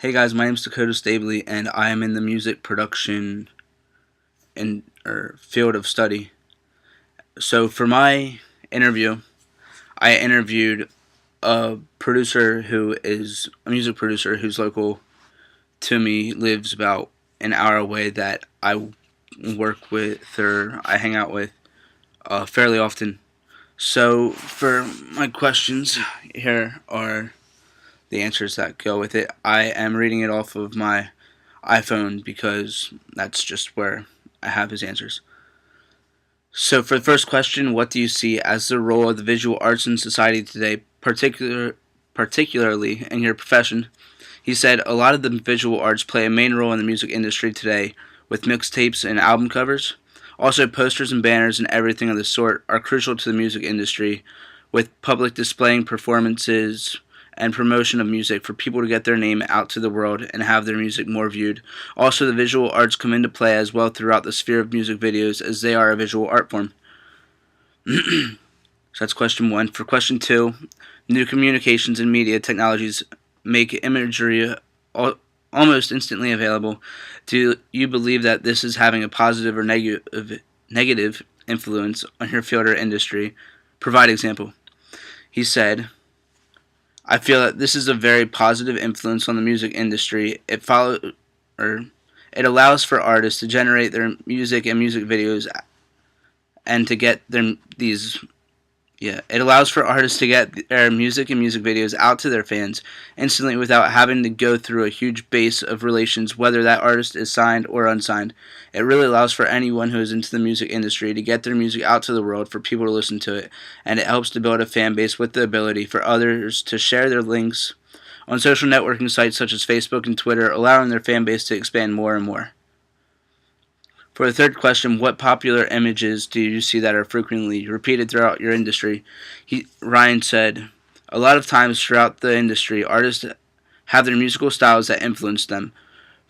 Hey guys, my name is Dakota Stabley, and I am in the music production field of study. So for my interview, I interviewed a producer who is a music producer who's local to me, lives about an hour away, that I work with or I hang out with fairly often. So for my questions, here are the answers that go with it. I am reading it off of my iPhone because that's just where I have his answers. So, for the first question, what do you see as the role of the visual arts in society today, particularly in your profession? He said a lot of the visual arts play a main role in the music industry today, with mixtapes and album covers. Also, posters and banners and everything of the sort are crucial to the music industry, with public displaying performances and promotion of music for people to get their name out to the world and have their music more viewed. Also, the visual arts come into play as well throughout the sphere of music videos, as they are a visual art form. So that's question one. For question two, new communications and media technologies make imagery almost instantly available. Do you believe that this is having a positive or negative influence on your field or industry? Provide example. He said, I feel that this is a very positive influence on the music industry. It allows for artists to generate their music and music videos and to get it allows for artists to get their music and music videos out to their fans instantly without having to go through a huge base of relations, whether that artist is signed or unsigned. It really allows for anyone who is into the music industry to get their music out to the world for people to listen to it, and it helps to build a fan base with the ability for others to share their links on social networking sites such as Facebook and Twitter, allowing their fan base to expand more and more. For the third question, what popular images do you see that are frequently repeated throughout your industry? Ryan said, a lot of times throughout the industry, artists have their musical styles that influence them.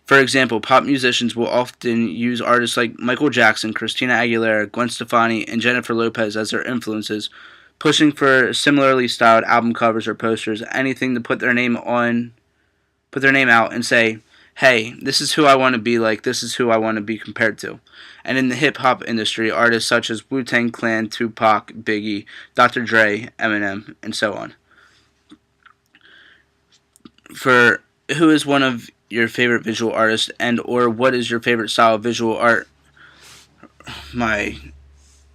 For example, pop musicians will often use artists like Michael Jackson, Christina Aguilera, Gwen Stefani, and Jennifer Lopez as their influences, pushing for similarly styled album covers or posters, anything to put their name out and say, hey, this is who I want to be like, this is who I want to be compared to. And in the hip-hop industry, artists such as Wu-Tang Clan, Tupac, Biggie, Dr. Dre, Eminem, and so on. For who is one of your favorite visual artists, and or what is your favorite style of visual art? My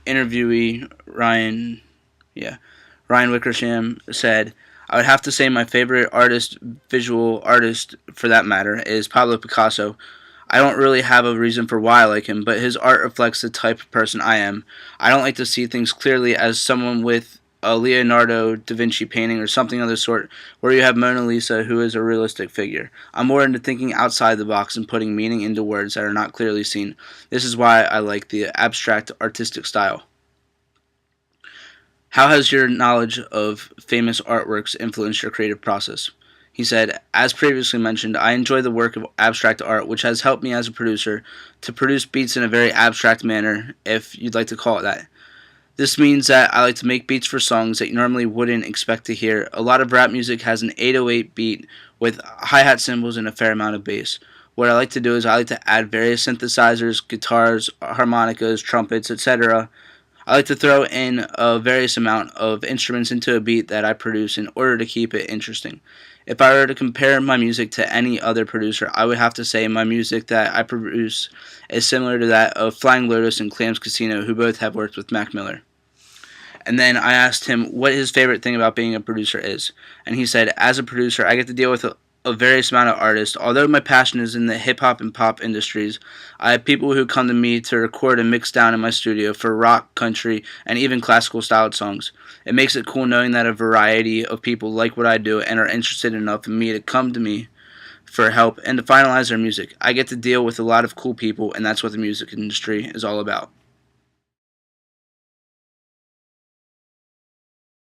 interviewee, Ryan Wickersham, said, I would have to say my favorite visual artist for that matter, is Pablo Picasso. I don't really have a reason for why I like him, but his art reflects the type of person I am. I don't like to see things clearly as someone with a Leonardo da Vinci painting or something of the sort, where you have Mona Lisa, who is a realistic figure. I'm more into thinking outside the box and putting meaning into words that are not clearly seen. This is why I like the abstract artistic style. How has your knowledge of famous artworks influenced your creative process? He said, as previously mentioned, I enjoy the work of abstract art, which has helped me as a producer to produce beats in a very abstract manner, if you'd like to call it that. This means that I like to make beats for songs that you normally wouldn't expect to hear. A lot of rap music has an 808 beat with hi-hat cymbals and a fair amount of bass. What I like to do is I like to add various synthesizers, guitars, harmonicas, trumpets, etc. I like to throw in a various amount of instruments into a beat that I produce in order to keep it interesting. If I were to compare my music to any other producer, I would have to say my music that I produce is similar to that of Flying Lotus and Clams Casino, who both have worked with Mac Miller. And then I asked him what his favorite thing about being a producer is. And he said, as a producer, I get to deal with a various amount of artists. Although my passion is in the hip-hop and pop industries, I have people who come to me to record and mix down in my studio for rock, country, and even classical-styled songs. It makes it cool knowing that a variety of people like what I do and are interested enough in me to come to me for help and to finalize their music. I get to deal with a lot of cool people, and that's what the music industry is all about.